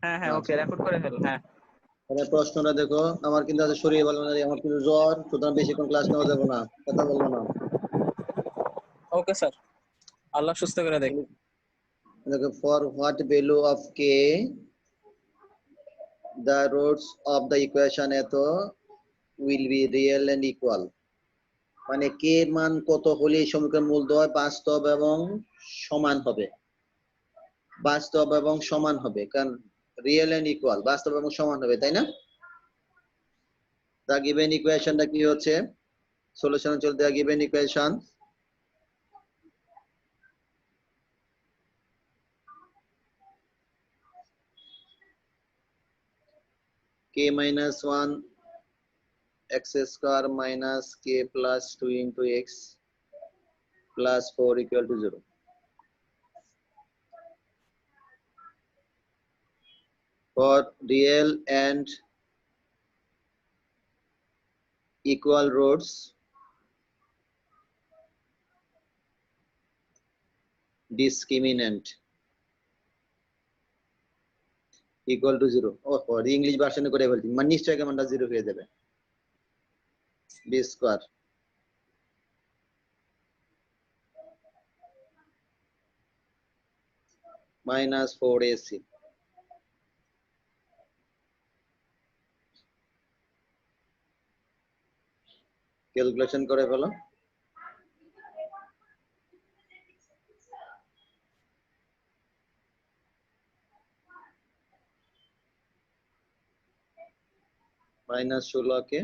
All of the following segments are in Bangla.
হ্যাঁ হ্যাঁ ওকে, রেকর্ড করে ফেল। হ্যাঁ তাহলে প্রশ্নটা দেখো, আমার কিন্তু আছে শরীর ভালো না, আমার কিন্তু জ্বর, সুতরাং বেশিক্ষণ ক্লাস নেওয়া যাবে না, কথা বলবো না। ওকে স্যার, আল্লাহ সুস্থ করে দেখ। দেখো, for what value of K the roots of the equation এত will be real and equal, মানে কে এর মান কত হলে এই সমীকরণ মূলদ্বয় বাস্তব এবং সমান হবে, বাস্তব এবং সমান হবে, কারণ রিয়েল এন্ড ইকুয়াল, বাস্তব এবং সমান হবে, তাই না? the given equationটা কি হচ্ছে, সলিউশন চলতে the given equation k minus 1 x square minus k plus 2 into x plus 4 equal to 0. For real and equal roots, discriminant equal to 0. Oh, English version করে বলছি, মানে নিশ্চয়ই কেমনটা 0 হয়ে যাবে। b square minus 4ac calculation করে ফেলো। মাইনাস 16 কে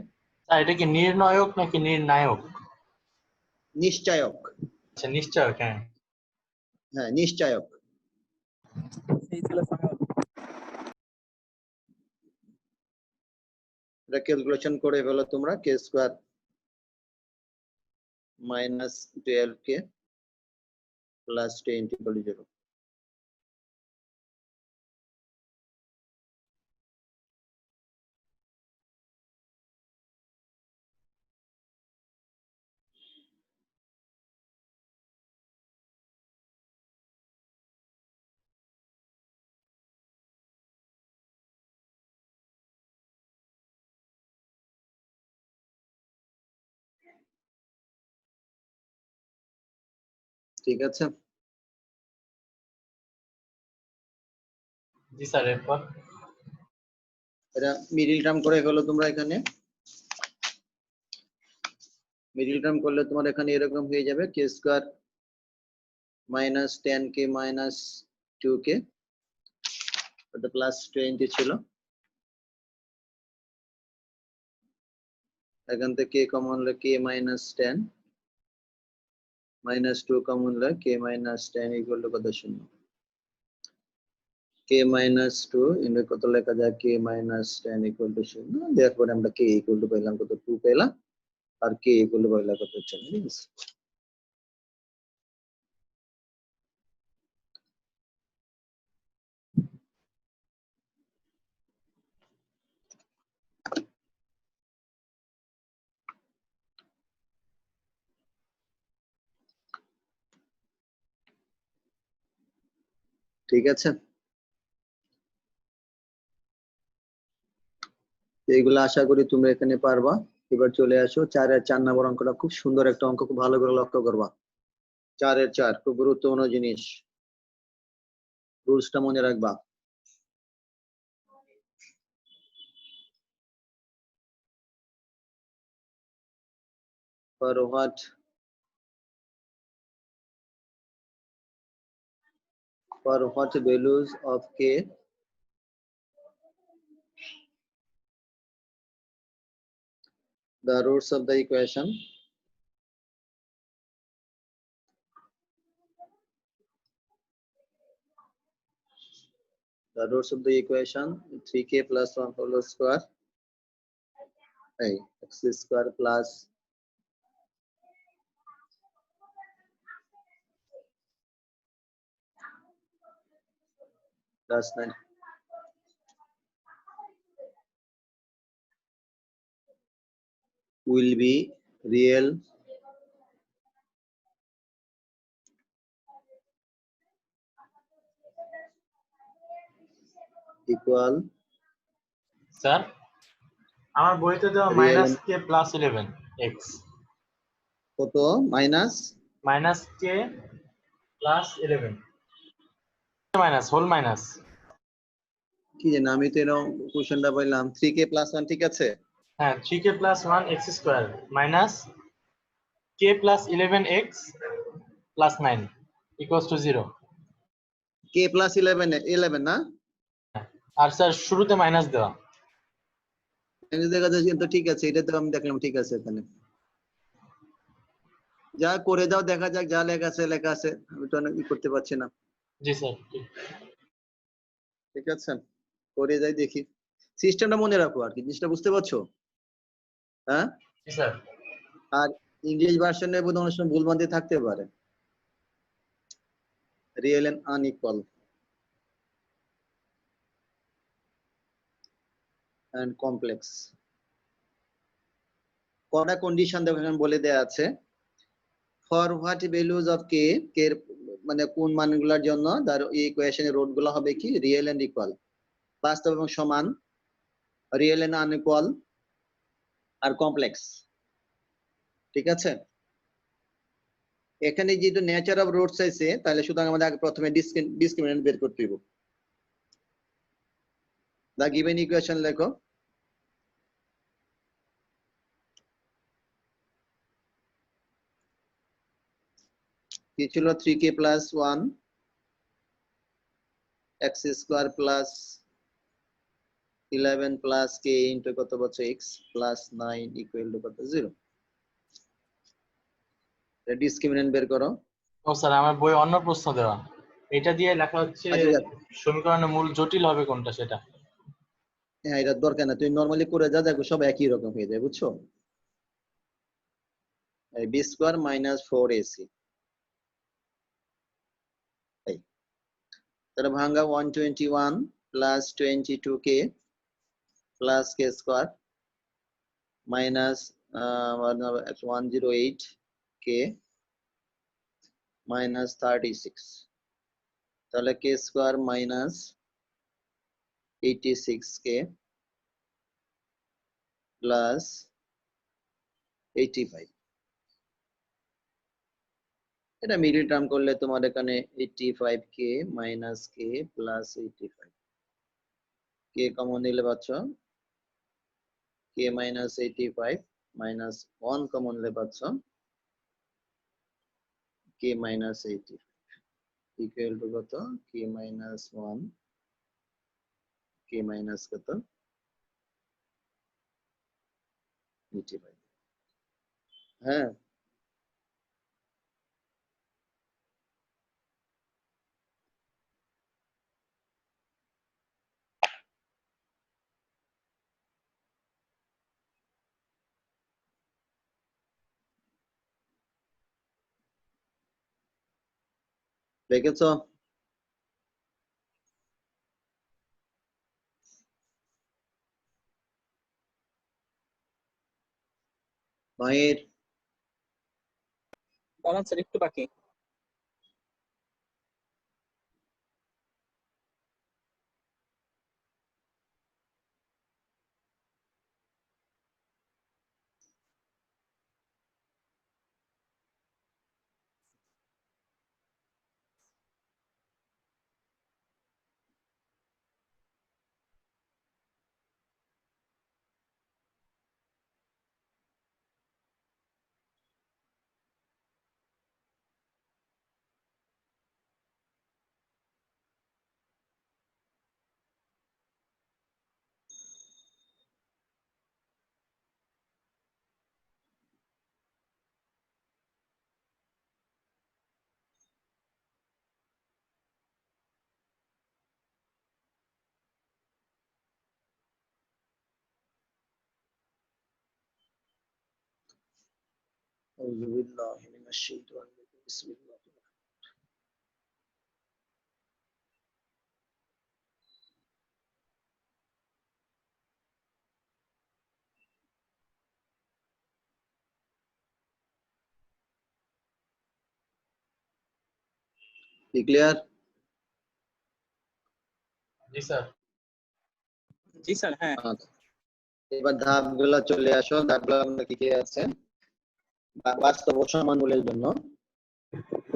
এটা কি নির্ণায়ক নাকি নির্ণায়ক? নিশ্চয়ক। আচ্ছা নিশ্চয়ক। হ্যাঁ হ্যাঁ নিশ্চয়ক। সেই ছিল সময়। এটা ক্যালকুলেশন করে ফেলো তোমরা, k square minus 12 k plus 10 equal to 0। ঠিক আছে, জি স্যার। এরপর এটা মিডল টার্ম করে ফেলো তোমরা। এখানে মিডল টার্ম করলে তোমার এখানে এরকম হয়ে যাবে, কে স্কয়ার মাইনাস 10 কে মাইনাস 2 কে, এটা প্লাস 20 ছিল, এখান থেকে কমন হলে কে মাইনাস 10 মাইনাস 2 কমন হলে কে মাইনাস 10 ইকুয়াল টু কত, 0। কে মাইনাস 2 ইন্টু কত লেখা যায়, কে মাইনাস 10 ইকুয়াল টু 0। তারপরে আমরা কে ইকুয়াল টু পেলাম কত, 2 পেলাম, আর কে ইকুয়াল টু পেলাম কত, 4। ঠিক আছে, ঠিক আছে। এইগুলো আশা করি তুমি এখানে পারবা। এবার চলে আসো 4 নম্বর অঙ্কটা, খুব সুন্দর একটা অঙ্ক, খুব ভালো করে লক্ষ্য করবা। 4 খুব গুরুত্বপূর্ণ জিনিস, রুলসটা মনে রাখবা। For what values of k the roots of the equation the roots of the equation 3k plus 1 whole square, x square plus plus 9 will be real equal sir আমার বইতে দেওয়া Real minus k plus 11 x কত minus minus k plus 11 minus whole minus কি জানি আমি তো এরকম কোশ্চেনটা পাইলাম 3k + 1 ঠিক আছে হ্যাঁ 3k plus 1 x square minus k plus 11 x plus 9 equals to 0 k + 11 না আর স্যার শুরুতে মাইনাস দেওয়া এই দেখা যাচ্ছে তো ঠিক আছে এটা তো আমি দেখলাম ঠিক আছে এখানে যা করে দাও দেখা যাক যা লেখা আছে আমি তো অনেক করতে পারছি না জি স্যার ঠিক আছে করে যাই দেখি সিস্টেমটা মনে রাখো আর কি জিনিসটা বুঝতে পারছো হ্যাঁ জি স্যার আর ইংলিশ ভার্সনে বোধহয় অনেক সময় ভুলভ্রান্তি থাকতে পারে real and unequal and complex কটা কন্ডিশন দেখো এখানে বলে দেয়া আছে for what values of k k মানে কোন মানগুলোর জন্য তার এই ইকুয়েশনের রুট গুলো হবে কি রিয়েল এন্ড ইকুয়াল বাস্তব এবং সমান রিয়েল এন্ড আনইকুয়াল আর কমপ্লেক্স ঠিক আছে এখানে যেহেতু নেচার অফ রুটস আছে তাহলে সুতরাং আমাদের আগে প্রথমে ডিসক্রিমিনেন্ট বের করতে হবে দা গিভেন ইকুয়েশন লেখো কি ছিল 3k + 1 x square plus 11 plus k into কত বলছে x প্লাস 9 ইকুয়াল টু কত 0 ডিসক্রিমিনেন্ট বের করো ও স্যার আমার বই অন্য প্রশ্ন দেওয়া এটা দিয়ে লেখা হচ্ছে আচ্ছা যাক, সমীকরণের মূল জটিল হবে কোনটা সেটা হ্যাঁ এটা দরকার না তুমি নরমালি করে যা দেখো সব একই রকম হয়ে যায় বুঝছো b স্কয়ার মাইনাস 4ac এই তাহলে ভাঙা 121 plus 22k plus k square minus 108k minus 36 তাহলে k square minus 86k plus 85 এটা মিডল টার্ম করলে তোমার এখানে 85k minus k plus 85 k common নিলে পাচ্ছ k মাইনাস 85 মাইনাস 1 কমন নিলে পাচ্ছ k মাইনাস 85 ইকুয়াল টু কত k মাইনাস 1 k মাইনাস কত 85 হ্যাঁ দেখেছো মায়ের দাঁড়ান স্যার একটু বাকি أعوذ بالله من الشيطان الرجيم بسم الله ক্লিয়ার জি স্যার জি স্যার, হ্যাঁ। আচ্ছা, এবার ধাপগুলো চলে আসো। ধাপগুলো আমরা কি কি আছে বাস্তব ও সমান মূলের জন্য।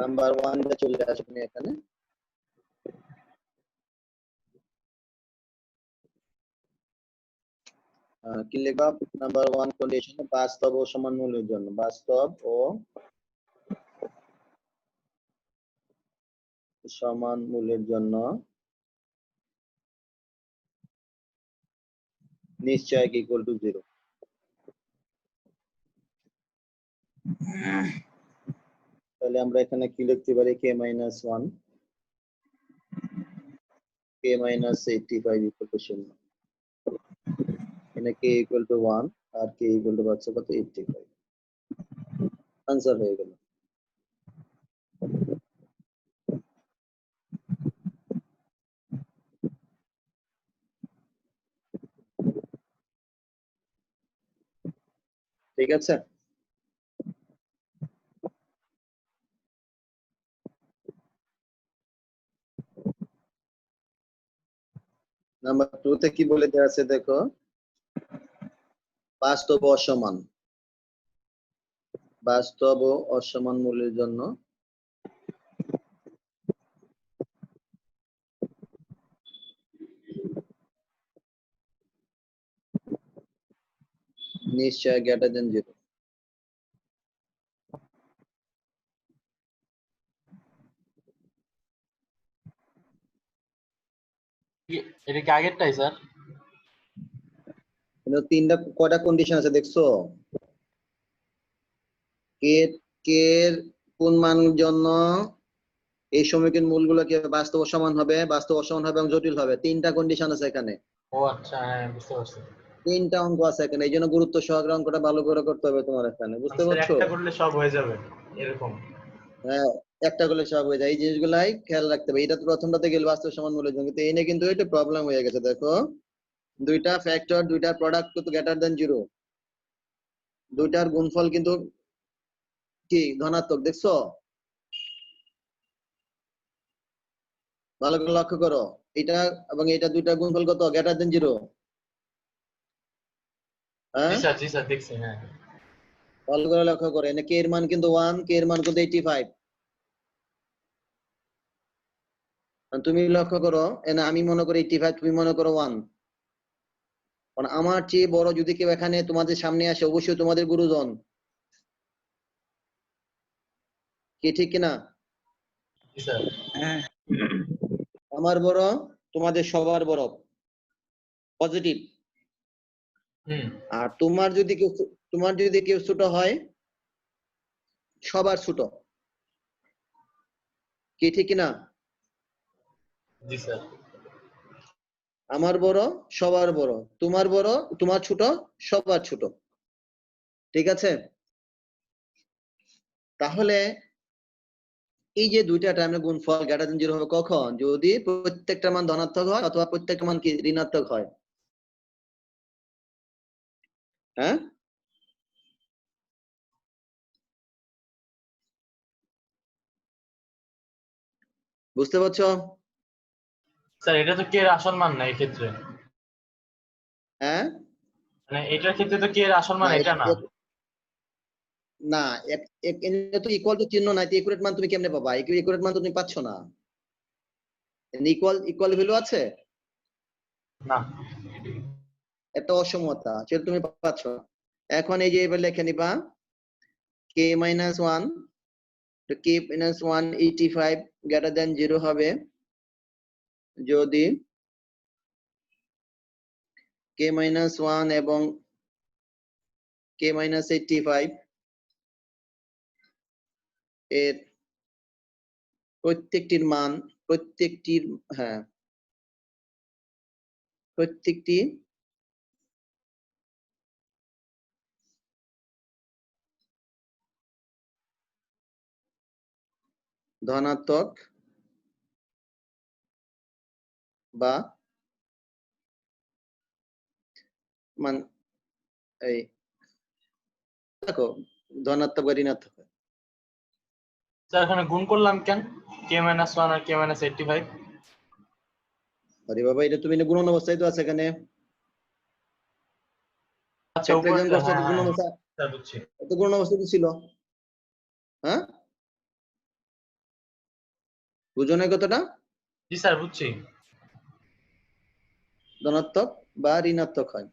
নাম্বার 1 এ চলে আসো তুমি এখানে। কি লিখবা? নাম্বার 1 কন্ডিশন বাস্তব ও সমান মূলের জন্য। বাস্তব ও সমান মূলের জন্য নিশ্চয়ক ইকুয়াল টু 0। তাহলে আমরা এখানে কি লিখতে পারি? k - 1 k - 85 equal to 0। এখানে k ইকুয়াল টু 1 আর k ইকুয়াল টু হচ্ছে কত? 85। आंसर হয়ে গেল। ঠিক আছে? নাম্বার 2 তে কি বলে দেওয়া আছে দেখো? বাস্তব ও অসমান। বাস্তব ও অসমান মূলের জন্য নিশ্চয় গ্রেটার দেন 0। এটা কি আগেরটাই স্যার? কিন্তু তিনটা কয়টা কন্ডিশন আছে দেখছো? কে কে এর কোন মান জন্য এই সমীকরণ মূলগুলো কি হবে? বাস্তব ও সমান হবে, বাস্তব অসমান হবে এবং জটিল হবে। তিনটা কন্ডিশন আছে এখানে। ও আচ্ছা, হ্যাঁ বুঝতে পারছি। তিনটা অঙ্ক আছে এখানে, এই জন্য গুরুত্ব সহকারে অঙ্কটা ভালো করে করতে হবে তোমার এখানে। বুঝতে স্যার পারছো? একটা করলে সব হয়ে যাবে এরকম? হ্যাঁ, একটা করলে সব হয়ে যায়। এই জিনিসগুলাই খেয়াল রাখতে হবে। এটা তো প্রথমটাতে গেল বাস্তব সমান মূলের জন্য, কিন্তু এই নিয়ে কিন্তু এটা প্রবলেম হয়ে গেছে। দেখো, দুইটা ফ্যাক্টর, দুইটার প্রোডাক্ট কিন্তু গ্রেটার দেন 0, দুইটার গুণফল কিন্তু কি ধনাত্মক। দেখছো? ভালো করে লক্ষ্য করো, এটা এবং এটা দুইটার গুণফল কত? Greater than 0। হ্যাঁ, জি স্যার দেখছি, হ্যাঁ। ভালো করে লক্ষ্য করো। এনে কে এর মান কিন্তু 1, কে এর মান কিন্তু 85। তুমি লক্ষ্য করো, এনে আমি মনে করি 85, তুমি মনে করো 1। কারণ আমার চেয়ে বড় যদি কেউ এখানে তোমাদের সামনে আসে, অবশ্যই তোমাদের গুরুজন। কি ঠিক কিনা? জি স্যার। হ্যাঁ। আমার বড়, তোমাদের সবার বড়, পজিটিভ। হুম। আর তোমার যদি কেউ ছোট হয়, সবার ছোট। কি ঠিক কিনা? জি স্যার। আমার বড়, সবার বড়। তোমার বড়, তোমার ছোট, সবার ছোট। ঠিক আছে? তাহলে এই যে দুইটা টার্মের গুণফল গ্রেটার দেন 0 হবে কখন? যদি প্রত্যেকটা মান ধনাত্মক হয় অথবা প্রত্যেকটা মান কি ঋণাত্মক হয়। হ্যাঁ, বুঝতে পারছো? স্যার এটা তো কে এর আসল মান না এই ক্ষেত্রে। হ্যাঁ, মানে এটার ক্ষেত্রে তো কে এর আসল মান না এটা না। না, এখানে তো ইকুয়াল টু চিহ্ন নাই, তো ইকুয়াল মান তুমি কেমনে পাবা? ইকুয়াল মান তো তুমি পাচ্ছ না। ইকুয়াল ভ্যালু আছে, না। একটা অসমতা, সেটা তুমি পাচ্ছ না। এখন এই যে এবার লিখে নিবা k - 1, তো k - 185 গ্রেটার দেন 0 হবে যদি k - 1 এবং k - 85 এর প্রত্যেকটির মান, প্রত্যেকটির, হ্যাঁ, প্রত্যেকটি ধনাত্মক বা মান, এই দেখো, ধনাত্মক বা ঋণাত্মক হয়। স্যার এখানে গুণ করলাম কেন? k-1 আর k-85? আরে বাবা, এটা তুমি গুণন অবস্থায় তো আছে এখানে। আচ্ছা উপরে রিপ্রেজেন্ট করছে হ্যাঁ গুণ হ্যাঁ অবস্থা, স্যার বুঝছি। তো গুণ অবস্থা কি ছিল? হ্যাঁ, বুঝো না কতটা? জি স্যার বুঝছি। ধনাত্মক বা ঋণাত্মক হয়।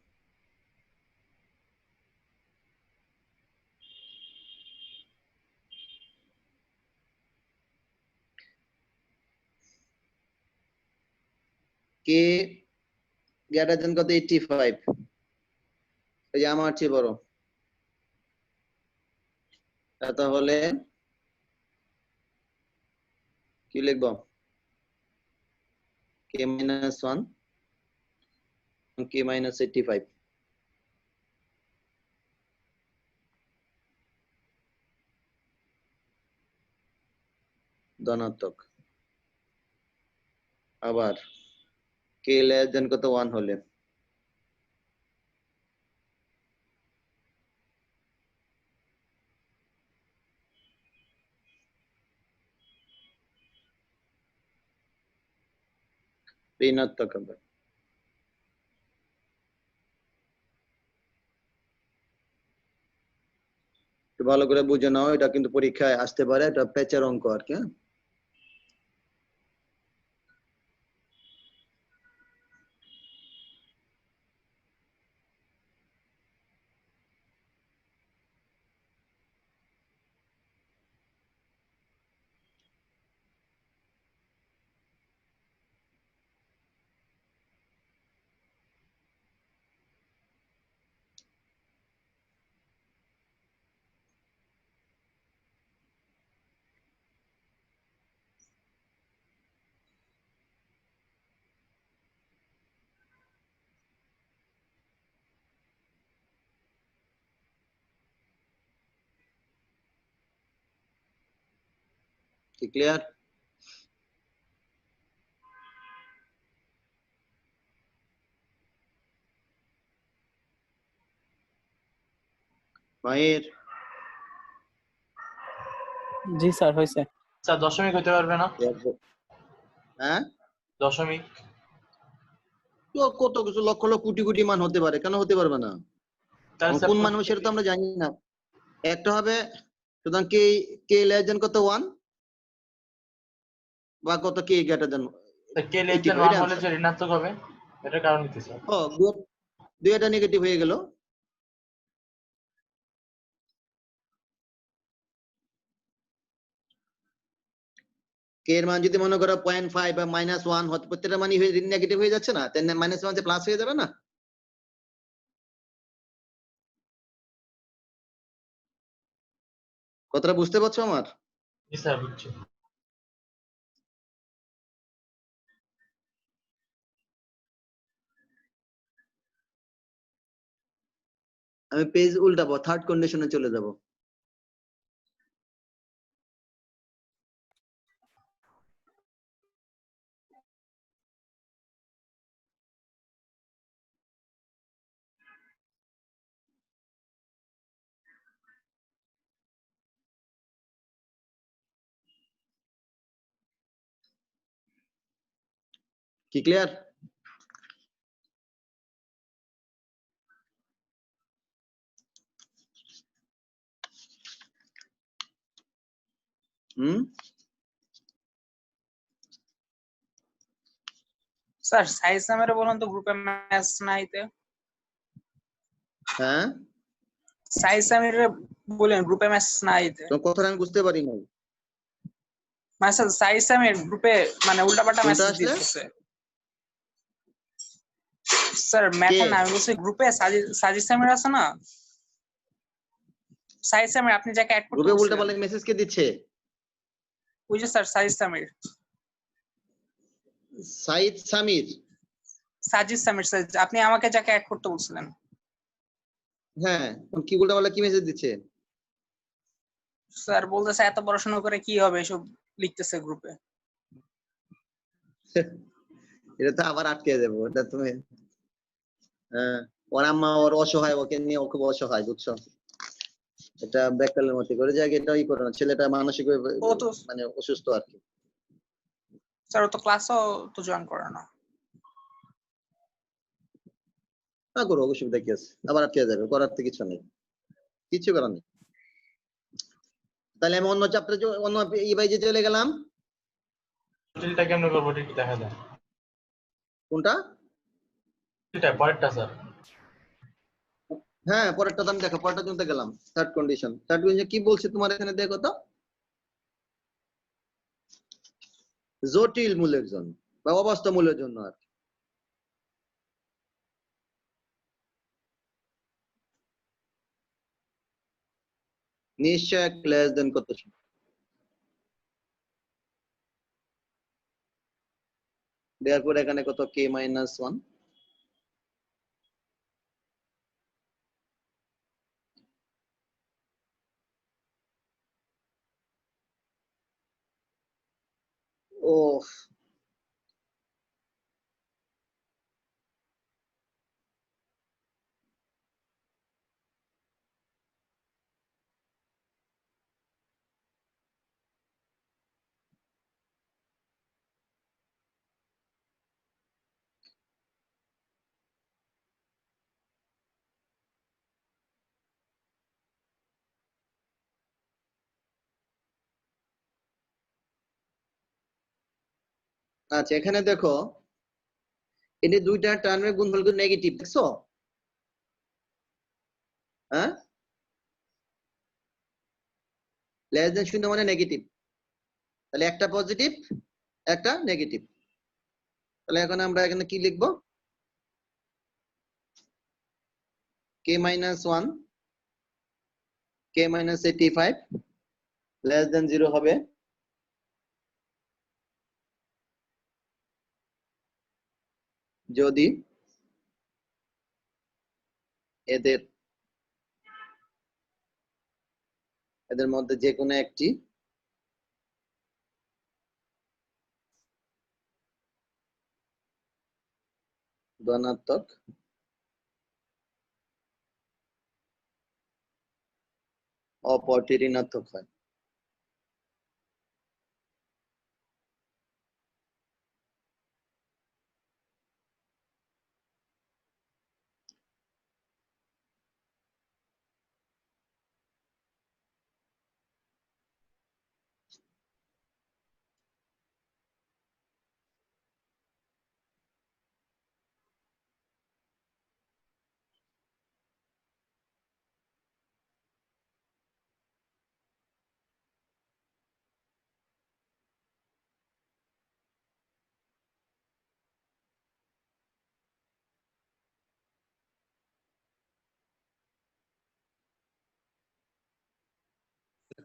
কে গ্রেটার দেন কত 85, এই যে আমার চেয়ে বড়, তাহলে কি লিখবো? কে মাইনাস 1 কে মাইনাস 85, ধনাত্মক। আবার কে লেস দেন কত 1 হলে ঋণাত্মক হবে। একটু ভালো করে বুঝে নাও, এটা কিন্তু পরীক্ষায় আসতে পারে, এটা পেঁচার অঙ্ক আর কি। হ্যাঁ, কি ক্লিয়ার? মাহির, জি স্যার হয়েছে। স্যার দশমিক হতে পারবে না? হ্যাঁ, দশমিক তো কত কিছু লক্ষ লক্ষ কোটি কোটি মান হতে পারে, কেন হতে পারবে না? তাহলে স্যার কোন মান হবে সেটা তো আমরা জানি না। একটা হবে, সুতরাং কে কে লেস দেন কত 1 বা কত k greater than k less than 1 হলে যে ঋণাত্মক হবে, এটার কারণ কি স্যার? ও দুইটা নেগেটিভ হয়ে গেল। কে এর মান যদি মনে করো 0.5 বা -1 হতে, প্রত্যেকটা মানই নেগেটিভ হয়ে যাচ্ছে না, তাই -1 প্লাস হয়ে যাবে না? কথাটা বুঝতে পারছো আমার? জি স্যার বুঝছি। আমি পেজ উল্টাবো, থার্ড কন্ডিশনে চলে যাব। কি ক্লিয়ার? হুম, স্যার সাইজ সামের বলুন তো গ্রুপে ম্যাচ নাইতে। হ্যাঁ, সাইজ সামের বলেন গ্রুপে ম্যাচ নাইতে। তো কথাটা আমি বুঝতে পারি নাই। মানে স্যার সাইজ সামের গ্রুপে মানে উল্টাপাল্টা কোনটা মেসেজ আসলে? দিতেছে। স্যার ম্যাথে না, আমি বলছি গ্রুপে সাজিদ সামির আছে না, সাজিদ সামির আপনি যাকে অ্যাড করতে গ্রুপে উল্টা বলছিলেন, পাল্টা মেসেজ কে দিচ্ছে? ওই যে স্যার সাজিদ সামির, সাইদ সামির। সাজিদ সামির স্যার, আপনি আমাকে যাকে অ্যাড করতে বলছিলেন। হ্যাঁ, কি উল্টা পাল্টা কি মেসেজ দিচ্ছে? স্যার বলতেছে এত পড়াশোনা করে কি হবে, এসব লিখতেছে গ্রুপে। এটা তো আবার আটকে যাবো, এটা তুমি। হ্যাঁ, ওর আম্মা ওর অসহায়, ওকে নিয়ে ও খুব অসহায়, বুঝছো? এটা ব্যাককালের মতো করে যায়, এটা ই করে না, ছেলেটা মানসিক ও তো মানে অসুস্থ আর কি। স্যার ও তো ক্লাসও তো জয়েন করে না। না করো, অসুবিধা কি আছে, আবার আটকে যাবে, করার তো কিছু নেই, কিছু করার নেই। তাহলে আমি অন্য চ্যাপ্টারে অন্য ইবাইজে চলে গেলাম। জটিলটা কেমনে করবো এটা একটু দেখা যায়। কোনটা? এটা পরেরটা স্যার। হ্যাঁ পরেরটা আমি দেখো, পরেরটা চলতে গেলাম। থার্ড কন্ডিশন কি বলছে তোমার এখানে দেখো তো, জটিল মূলের জন্য বা অবাস্তব মূলের জন্য আর কি। নিশ্চয় লেস দেন কত, দেওয়ার পর এখানে কত k-1, ও আচ্ছা এখানে দেখো, এই দুইটা টার্মের গুণফল কিন্তু নেগেটিভ, দেখছো? হ্যাঁ, লেস দেন শূন্য মানে নেগেটিভ, তাহলে একটা পজিটিভ একটা নেগেটিভ। তাহলে এখন আমরা এখানে কি লিখবো, k-1 k-85 লেস দেন 0 হবে যদি এদের মধ্যে যে কোনো একটি ধনাত্মক অপরটি ঋণাত্মক হয়।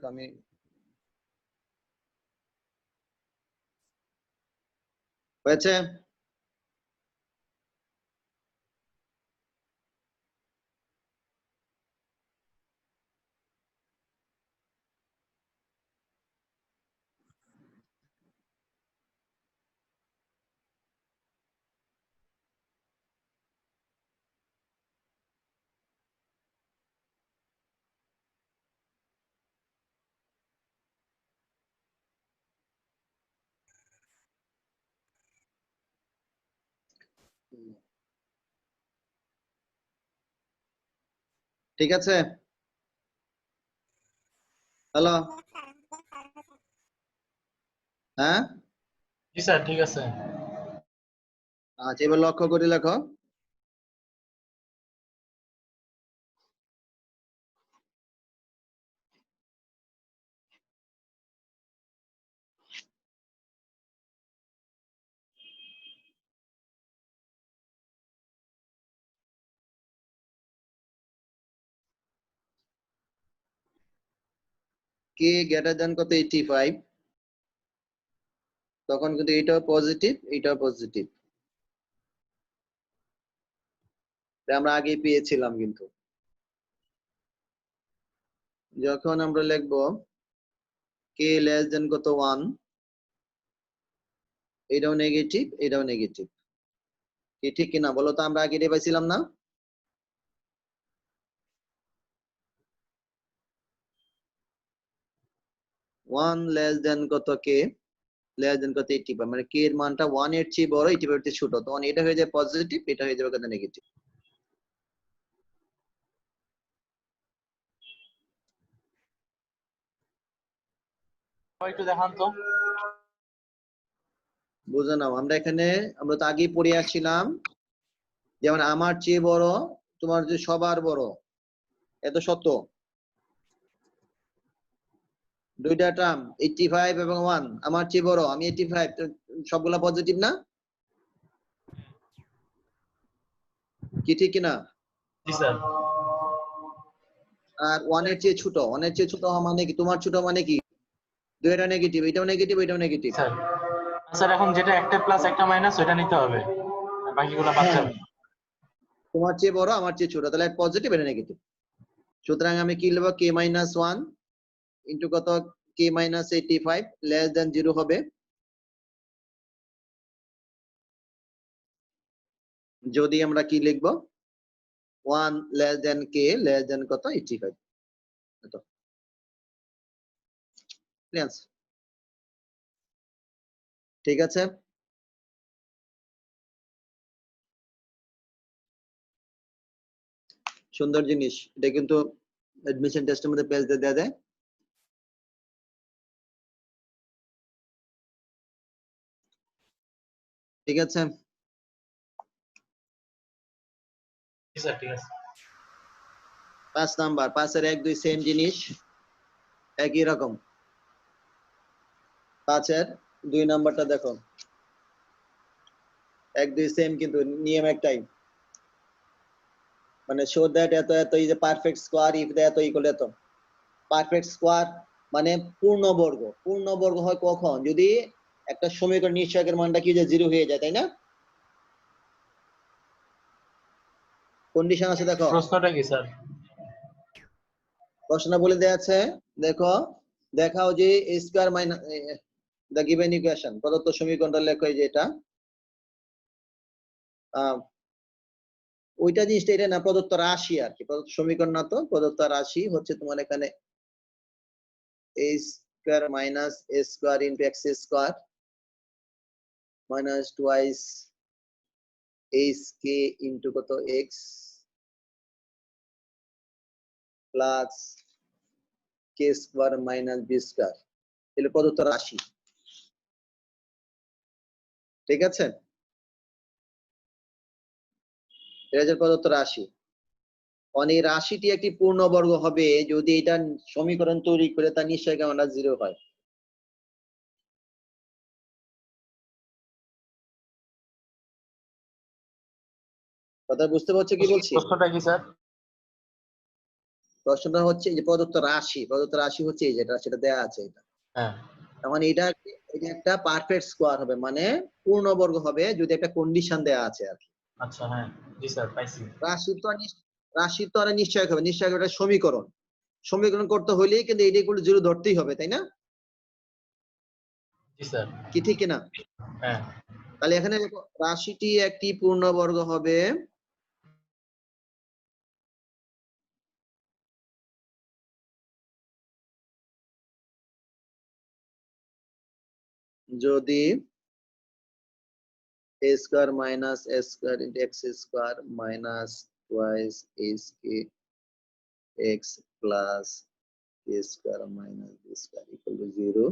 আমি হয়েছে, ঠিক আছে। হ্যালো, হ্যাঁ জি স্যার ঠিক আছে। আচ্ছা এবার লক্ষ্য করে লেখো, k গ্রেটার দেন কত 85, তখন কিন্তু এটাও পজিটিভ এটাও পজিটিভ, আমরা আগে পেয়েছিলাম। কিন্তু যখন আমরা লিখবো k লেস দেন কত 1, এটাও নেগেটিভ এটাও নেগেটিভ, কি ঠিক কিনা বলো তো? আমরা আগে এটা পাইছিলাম না? ওয়ান লেস দেন কত কে, লেস দেন কত 85, মানে কে এর মানটা 1 এর চেয়ে বড় 85 এর চেয়ে ছোট, তখন এটা হয়ে যায় পজিটিভ এটা হয়ে যাবে কত নেগেটিভ। একটু দেখান তো। বুঝে নাও, আমরা তো আগেই পড়ে আসছিলাম, যেমন আমার চেয়ে বড় তোমার যে সবার বড়, এত সত্য। দুইটা টার্ম 85 এবং 1, আমার চেয়ে বড়, আমি 85, সবগুলা পজিটিভ না? কি ঠিক কিনা? জি স্যার। আর 1 এর চেয়ে ছোট, 1 এর চেয়ে ছোট হওয়া মানে কি? তোমার ছোট মানে কি? দুইটা নেগেটিভ, এটাও নেগেটিভ, এটাও নেগেটিভ। স্যার স্যার এখন যেটা একটা প্লাস একটা মাইনাস ওটা নিতে হবে, বাকিগুলো বাদ যাবে। তোমার চেয়ে বড়, আমার চেয়ে ছোট, তাহলে পজিটিভ, এটা নেগেটিভ। সুতরাং আমি কি লিখব? k - 1 ইনটু কত? k - 85 লেস দেন 0 হবে। যদি আমরা কি লিখব? 1 less than k less than কত? 85। এত ক্লিয়ার? ঠিক আছে। সুন্দর জিনিস এটা, কিন্তু এডমিশন টেস্টের মধ্যে পেজ দিয়ে দেয়া যায়। ঠিক আছে। জি স্যার ঠিক আছে। 5 নাম্বার, 5 এর 1 2 সেম জিনিস, একই রকম। 5 এর 2 নাম্বারটা দেখো, 1 2 সেম, কিন্তু নিয়ম একটাই, মানে শো দ্যাট এত এত is a perfect square if the এত ইকুয়াল এত। পারফেক্ট স্কোয়ার মানে পূর্ণবর্গ। পূর্ণবর্গ হয় কখন? যদি একটা সমীকরণ নিশ্চয়কের মানটা কি যে 0 হয়ে যায়, তাই না? কন্ডিশন আছে দেখো, প্রশ্নটা কি স্যার? প্রশ্ন বলে দেয়া আছে, দেখো, দেখাও যে a square minus the given equation, প্রদত্ত সমীকরণটা লেখো, এই যে এটা, ওইটা জিনিসটা এটা না, প্রদত্ত রাশি আর কি, প্রদত্ত সমীকরণ না, তো প্রদত্ত রাশি হচ্ছে তোমার এখানে a square minus a square into x square minus twice ক ইনটু কত x প্লাস ক স্কয়ার মাইনাস বি স্কয়ার, এগুলো প্রদত্ত রাশি। ঠিক আছে, এটা হচ্ছে প্রদত্ত রাশি। এই রাশিটি একটি পূর্ণবর্গ হবে যদি এটা সমীকরণ তৈরি করে তার নিশ্চয়কে আমরা 0 হয়। কথা বুঝতে পারছো কি বলছি? প্রশ্নটা কি স্যার? প্রশ্নটা হচ্ছে যে প্রদত্ত রাশি, প্রদত্ত রাশি হচ্ছে এই যেটা, সেটা দেয়া আছে এটা। হ্যাঁ। মানে এটা একটা পারফেক্ট স্কোয়ার হবে, মানে পূর্ণবর্গ হবে যদি একটা কন্ডিশন দেয়া আছে আর কি। আচ্ছা হ্যাঁ জি স্যার পাইছি। রাশি তো আর নিশ্চয়ক হবে, নিশ্চয়ক একটা সমীকরণ, সমীকরণ করতে হলে কিন্তু এইটা গুলো 0 ধরতেই হবে, তাই না? জি স্যার। কি ঠিক কিনা? হ্যাঁ। তাহলে এখানে দেখো, রাশিটি একটি পূর্ণবর্গ হবে যদি a square minus a square into x square minus twice x plus a square minus b square equal to 0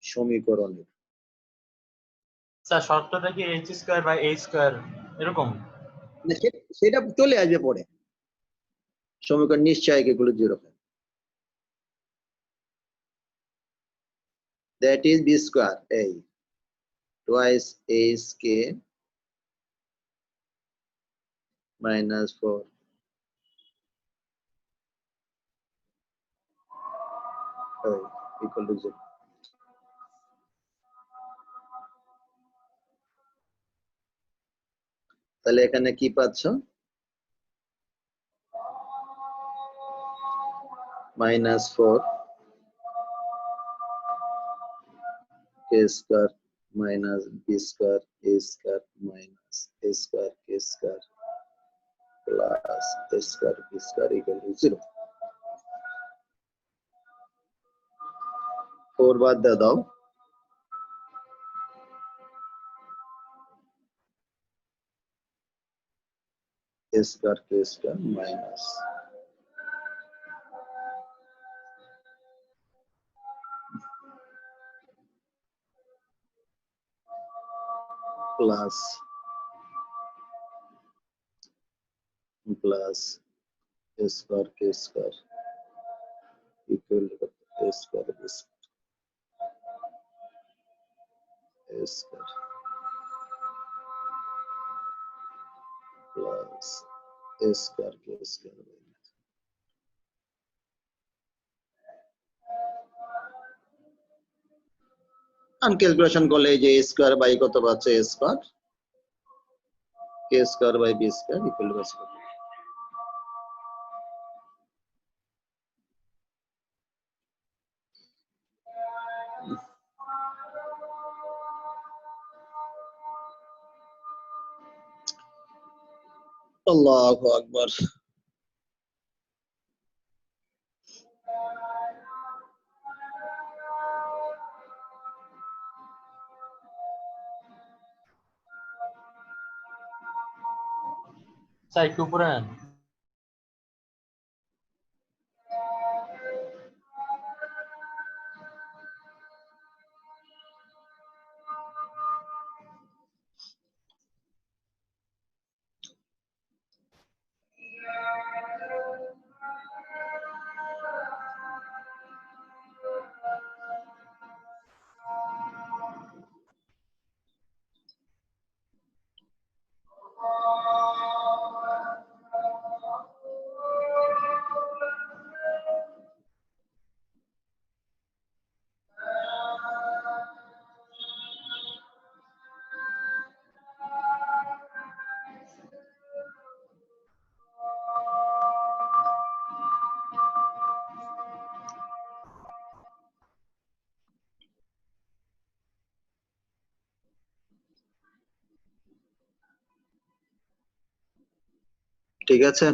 সমীকরণের। স্যার শর্তটা কি h square by a square এরকম? মানে সেটা চলে আসবে পরে, সমীকরণ নিশ্চয়ক এগুলো 0 হয়। that is b square a twice a k minus 4 equal to 0। তাহলে এখানে কি পাচ্ছ? -4 k square minus b square a square minus a square k square plus a square b square equal to 0। 4 বাদ দিয়ে দাও, a square k square minus plus a square k square equal to a square b square plus a square k square calculation করলে এই যে a স্কয়ার বাই কত পাচ্ছে a square k square by b square equal to আল্লাহু আকবার। স্যার একটু উপরে নেন। ঠিক আছে,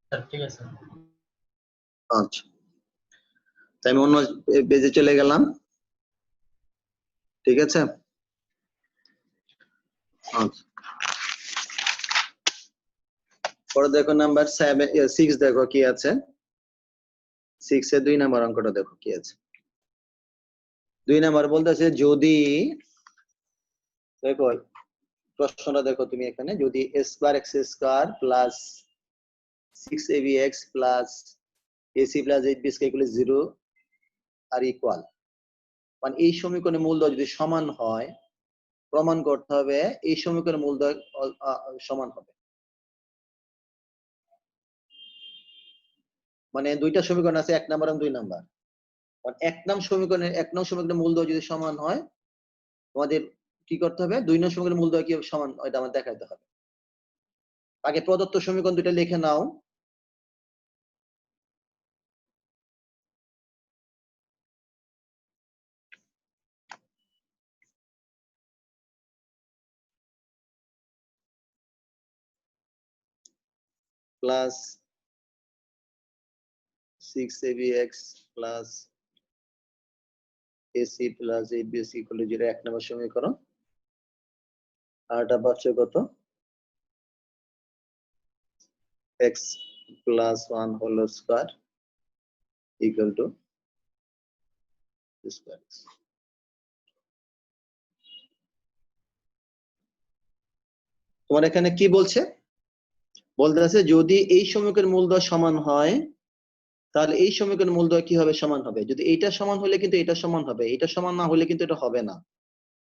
স্যার ঠিক আছে। আচ্ছা তাই আমি অন্য পেজে চলে গেলাম। ঠিক আছে, আচ্ছা পরে দেখো নাম্বার 6 দেখো কি আছে, 6 এর 2 নাম্বার অঙ্কটা দেখো কি আছে। 2 নাম্বার বলতেছে যদি, দেখো প্রশ্নটা দেখো তুমি এখানে, যদি a square x square plus 6abx plus ac plus 8b square 0 আর ইকুয়াল, মানে এই সমীকরণের মূলদয় যদি সমান হয় প্রমাণ করতে হবে এই সমীকরণের মূলদয় সমান হবে। মানে দুইটা সমীকরণ আছে, 1 নাম্বার এবং 2 নাম্বার। কারণ 1 নং সমীকরণের মূলদয় যদি সমান হয় তোমাদের কি করতে হবে, 2 নং সমীকরণের মূলদয় কি সমান এটা আমাদের দেখাইতে হবে। আগে প্রদত্ত সমীকরণ দুটো লিখে নাও। Plus 6abx plus ac plus 8bc equal to 0 1 number সমীকরণ। আর এটা পাচ্ছে কত, x plus 1 whole square equal to square. তোমার এখানে কি বলছে, বলতেছে যদি এই সমীকরণের মূলদয় সমান হয় তাহলে এই সমীকরণের মূলদয় কি হবে, সমান হবে। যদি এইটা সমান হলে কিন্তু এটা সমান হবে, এটা সমান না হলে কিন্তু এটা হবে না।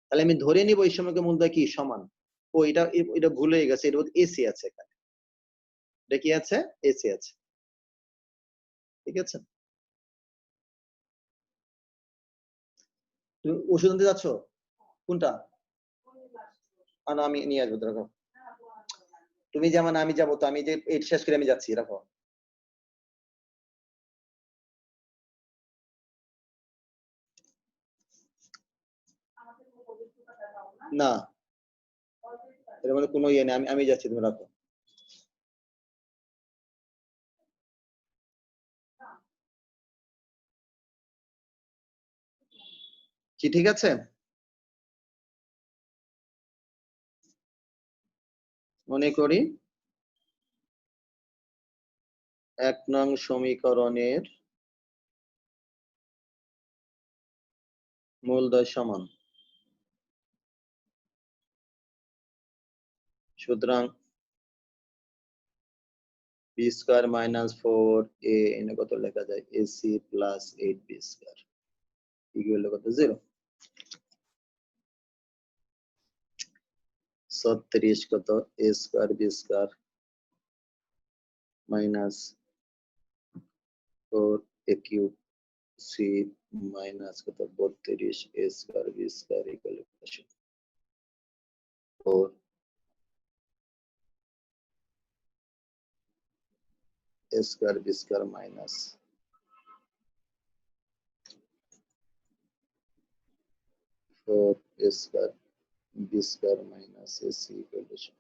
তাহলে আমি ধরে নিব এই সমীকরণের মূলদয় কি সমান। ও এটা ভুল হয়ে গেছে, এটা এসি আছে এখানে, এটা কি আছে, এসি আছে। ঠিক আছে, তুমি ওষুধ আনতে যাচ্ছ কোনটা, না আমি নিয়ে আসবো, দেখো তুমি যেমন আমি যাবো, তো আমি যে এই শেষ করে আমি যাচ্ছি, রাখো। না, এর মধ্যে কোনো ইয়ে নেই। আমি যাচ্ছি, তুমি রাখো। কি ঠিক আছে? মনে করি 1 নং সমীকরণের মূলদ্বয় সমান। সুতরাং বি স্কয়ার মাইনাস 4 এ এনে কত লেখা যায়, AC plus 8 B square equal to, 0। 36 কত, A square B square minus 4 A cube C minus কত 32 A square B square equal 4 A square B square minus 4 A square B square minus AC equal to.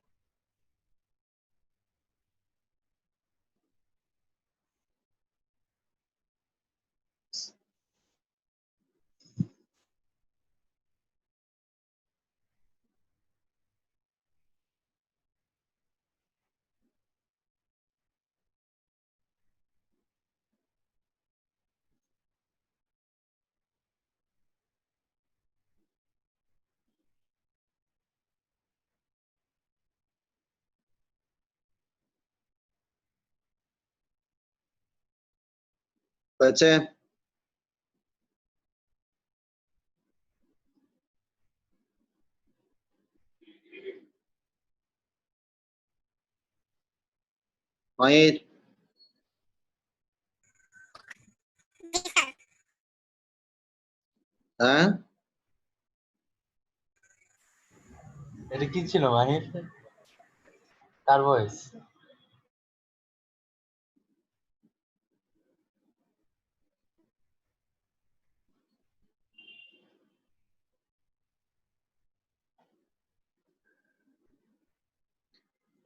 মায়ের হ্যাঁ, এটা কি ছিল মাহির? কার ভয়েস?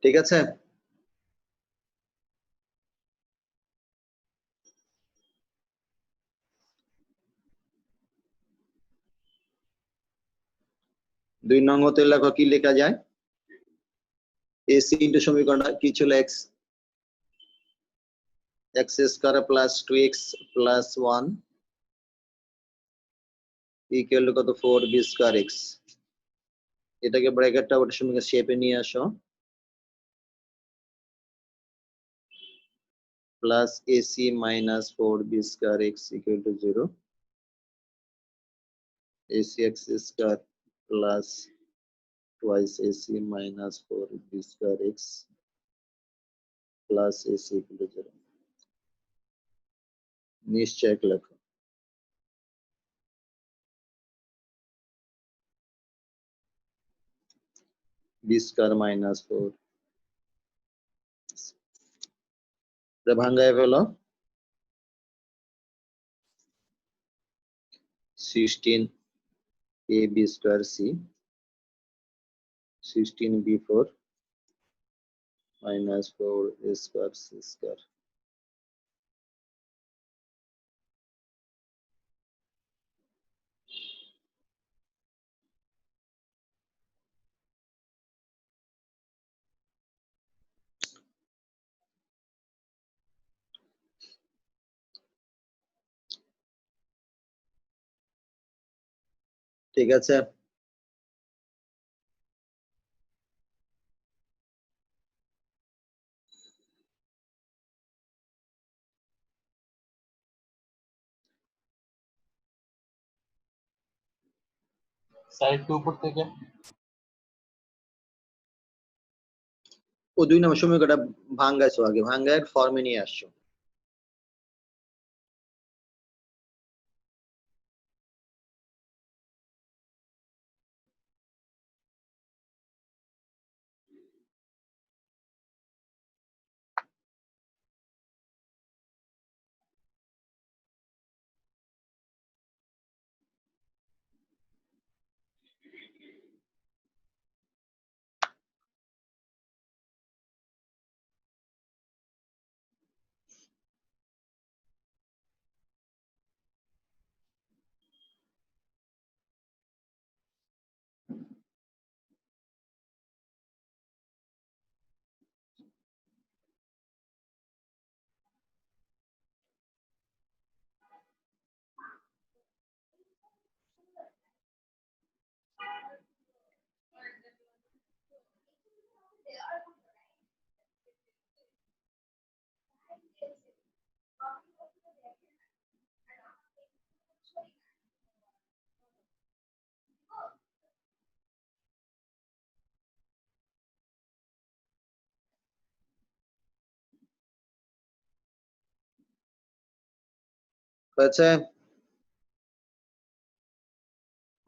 ঠিক আছে। দুই নং হতে লেখো, কি লেখা যায়, এসি ইন্টু সমীকরণ কি ছিল, x x square plus 2x plus 1 equal কত 4 বি স্কয়ার এক্স। এটাকে ব্র্যাকেটটা ওটার সঙ্গে শেপে নিয়ে আসো, plus AC minus 4 B square x equal to 0। AC x square plus twice AC minus 4 B square x plus AC equal to 0। নিশ্চয় লেখো। বি স্কয়ার মাইনাস 4 ভাঙ্গায় ফেলো, 16 a b square c 16 b4 minus 4 a square c square। ঠিক আছে। সাইড টু উপর থেকে। ও 2 নম্বর সমীকরণটা ভাঙ্গাইছো, আগে ভাঙ্গায় ফর্মে নিয়ে আসছো। হয়েছে?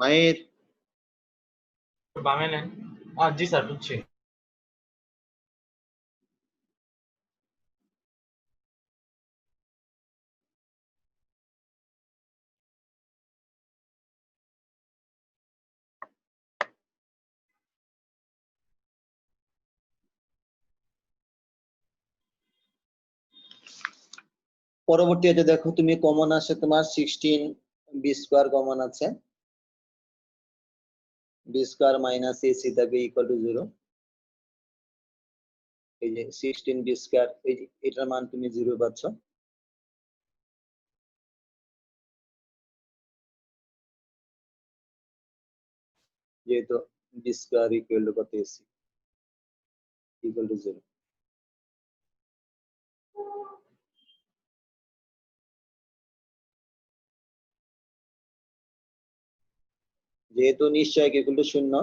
মাহির, বামে নেন। জি স্যার, বুঝছি। পরবর্তী এটা দেখো, তুমি কমন আছে তোমার 16 বি স্কয়ার কমন আছে, বি স্কয়ার মাইনাস এসি থাকবে ইকুয়াল টু 0। এই যে 16 বি স্কয়ার, এই যে এটার মান তুমি 0 পাচ্ছ। যেহেতু বি স্কয়ার ইকুয়াল টু কত, এসি ইকুয়াল টু 0। যেহেতু নিশ্চয়ক ইকুয়াল টু 0,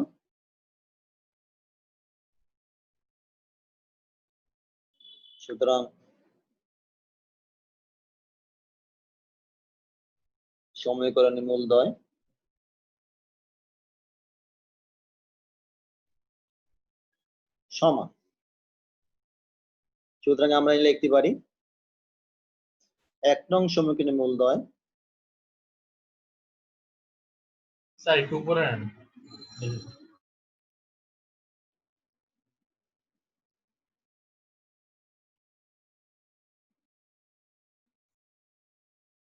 সুতরাং সমীকরণের মূলদ্বয় সমান। সুতরাং আমরা লিখতে পারি 1 নং সমীকরণের মূলদ্বয় স্যার একটু উপরে নেন।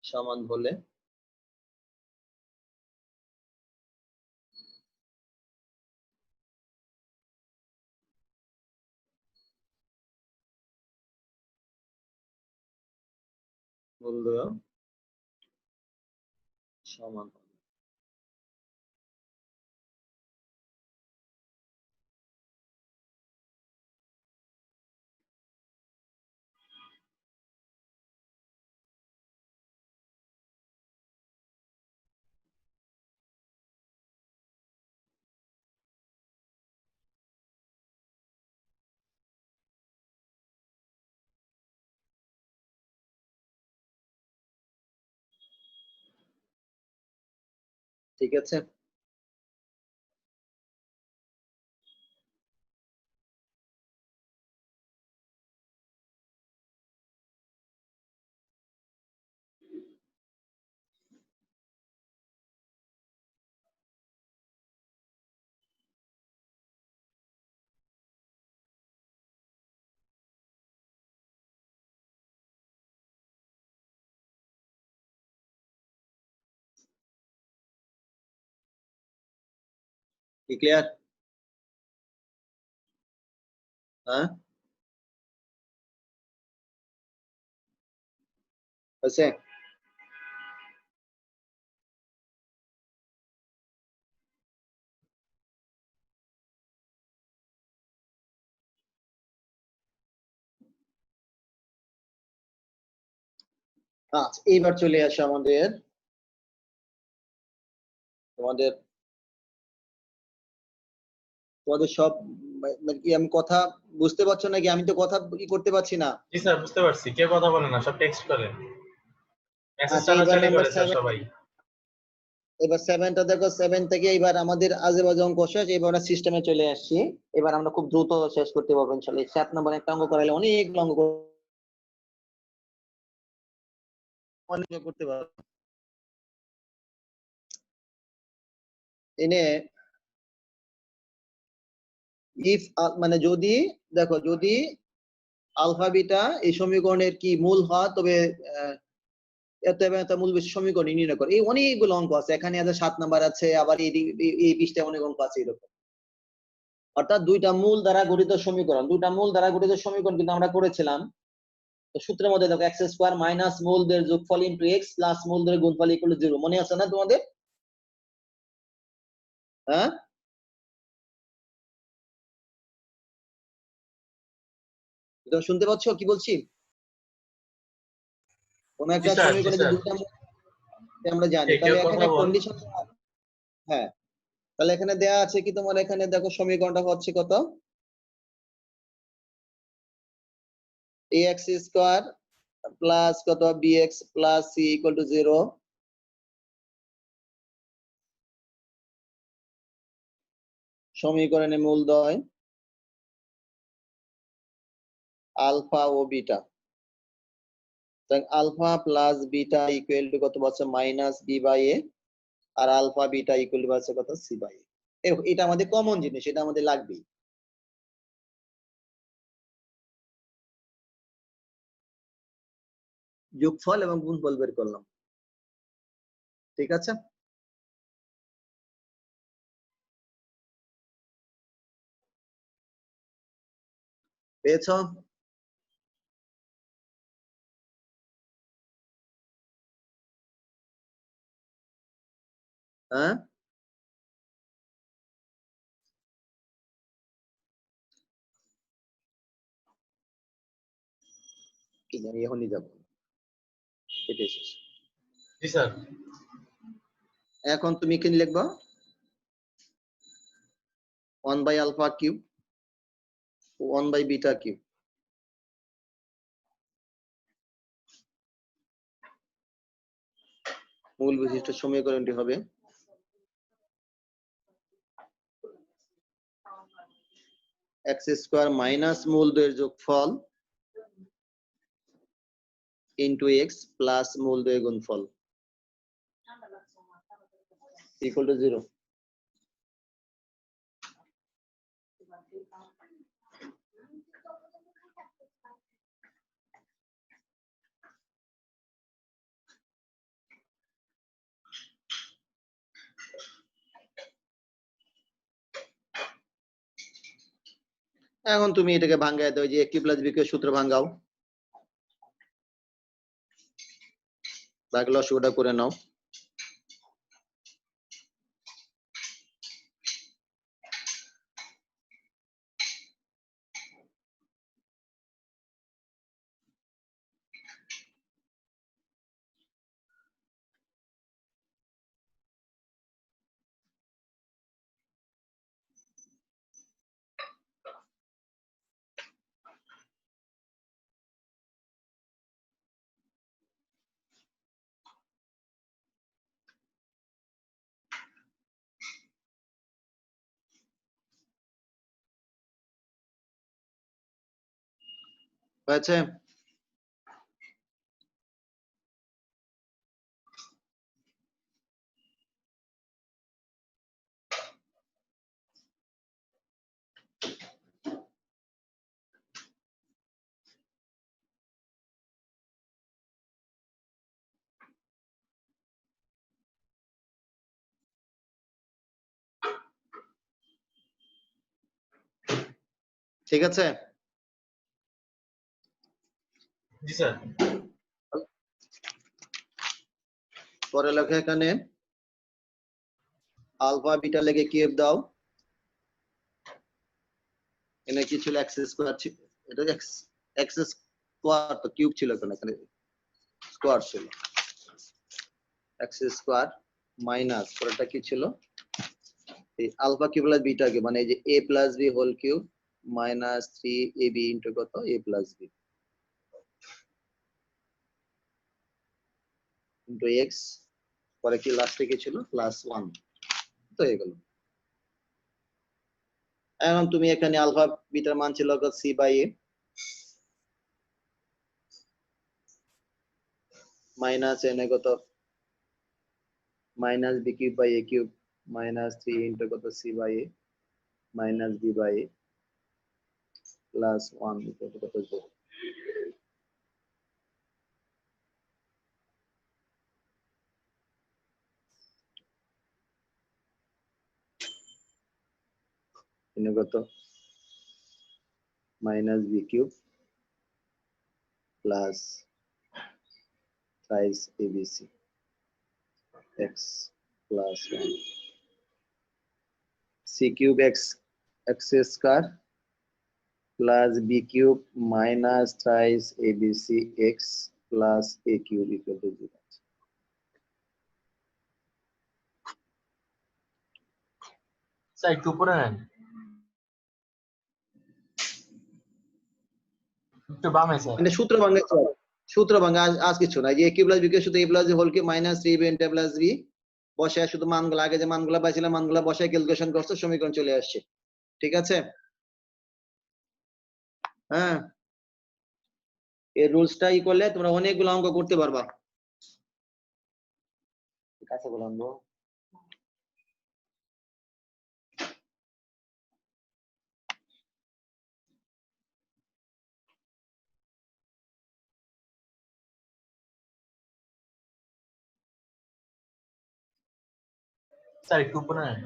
সমান হলে মূলদ্বয় সমান হবে। ঠিক আছে? কি ক্লিয়ার? হ্যাঁ, হয়েছে? আচ্ছা, এইবার চলে আসে আমাদের তোমাদের তোমাদের সব কি আমি কথা বুঝতে পারছো নাকি? আমি তো কথা কি করতে পারছি না। জি স্যার, বুঝতে পারছি। কে কথা বলে না, সব টেক্সট করে, মেসেজ আচ্ছা, এবার চালাচালি নাম্বার করে স্যার 7, সবাই। এবার 7টা দেখো, 7 থেকে এবার আমাদের আজেবাজে অঙ্ক শেষ। এবার আমরা সিস্টেমে চলে আসছি। এবার আমরা খুব দ্রুত শেষ করতে পারবো ইনশাআল্লাহ। 7 নম্বর একটা অঙ্ক করাইলে অনেক অঙ্ক করতে পারবো। এনে ইফ মানে যদি দেখো, যদি আলফা বিটা এই সমীকরণের কি মূল হয়, তবে এত এবং এত মূল বেশি সমীকরণ নির্ণয় করে। এই অনেকগুলো অঙ্ক আছে এখানে, আছে 7 নাম্বার আছে, আবার এই পৃষ্ঠায় অনেক অঙ্ক আছে এরকম। অর্থাৎ দুইটা মূল দ্বারা গঠিত সমীকরণ, দুইটা মূল দ্বারা গঠিত সমীকরণ কিন্তু আমরা করেছিলাম। তো সূত্রের মধ্যে দেখো, এক্স স্কয়ার মাইনাস মূলদের যোগফল ইনটু এক্স প্লাস মূলদের গুণফল ইকুয়াল টু 0। মনে আছে না তোমাদের? হ্যাঁ, তোমরা শুনতে পাচ্ছ কি বলছি? কোন জি একটা স্যার, জি সমীকরণে যে স্যার। দুইটা মূল আমরা জানি, কেউ তাহলে কথা এখানে বল। কন্ডিশন, হ্যাঁ, তাহলে এখানে দেয়া আছে কি তোমার, এখানে দেখো সমীকরণটা হচ্ছে কত, ax স্কয়ার প্লাস কত bx plus c equal to 0, সমীকরণে মূলদ্বয় আলফা ও বিটা। তাই alpha plus beta equal to কত পাচ্ছে মাইনাস বি বাই এ, আর আলফা বিটা ইকুয়াল টু পাচ্ছে কত সি বাই এ। এটা আমাদের কমন জিনিস, এটা আমাদের লাগবেই। যোগফল এবং গুণফল বের করলাম, ঠিক আছে। পেয়েছো? হ্যাঁ, কি জানি এখনই যাবো, এটাই শেষ। জি স্যার। এখন তুমি কি লিখবা? 1 by alpha cube 1 by beta cube. মূল বিশিষ্ট সমীকরণটি হবে এক্স স্কোয়ার মাইনাস মূলদ্বয়ের যোগফল ইন্টু এক্স প্লাস মূলদ্বয়ের গুণফল ইকুয়াল টু 0। এখন তুমি এটাকে ভাঙায় দাও, যে a cube plus b cube সূত্র ভাঙাও, বাকি লসাগুটা করে নাও। হয়েছে? ঠিক আছে। জি স্যার। পরে লেখা এখানে আলফা বিটা লেগে কিউব দাও। এখানে কি ছিল এক্স স্কয়ার ছিল, এটা এক্স স্কয়ার তো কিউব ছিল কেন, এখানে স্কয়ার ছিল। এক্স স্কয়ার মাইনাস পরেরটা কি ছিল, এই alpha cube plus beta cube, মানে এই যে a plus b whole cube minus 3ab into কত a plus b into x, পরে কি লাস্টে কি ছিল প্লাস 1, তো হয়ে গেল। এখন তুমি এখানে আলফা বিটার মান ছিল কত c বাই a মাইনাস এনে কত minus b cube by a cube minus 3 into কত c by a minus b by a plus 1 equal to কত 0। এনে কত minus b cube plus thrice abc x plus 1 c cube x x square plus b cube minus thrice abc x plus a cube equal to 0। Sir একটু উপরে নেন, একটু বামে স্যার। এটা সূত্র ভাঙাইতে হবে, সূত্র ভাঙা আজ কিছু না, যে a cube plus b cube শুধু a plus b whole cube minus 3b into a plus b বসায় শুধু মানগুলো আগে যে মানগুলো পাইছিলাম মানগুলো বসায় ক্যালকুলেশন করছো, সমীকরণ চলে আসছে। ঠিক আছে, হ্যাঁ এই রুলসটা ই করলে তোমরা অনেকগুলো অঙ্ক করতে পারবা। কাছে বললাম স্যার একটু উপরে নেন।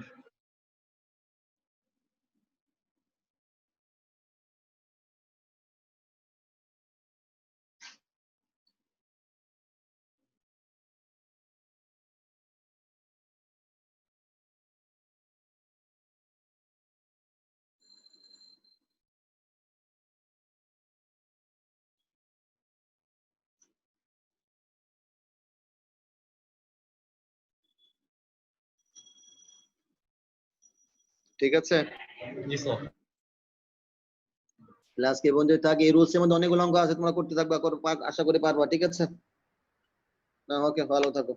ঠিক আছে, জি স্যার। আজকে বন্ধু থাকে এই রুলসের মধ্যে অনেকগুলো অঙ্ক আছে, তোমরা করতে থাকবা, আশা করি পারবা। ঠিক আছে, না ওকে, ভালো থাকো।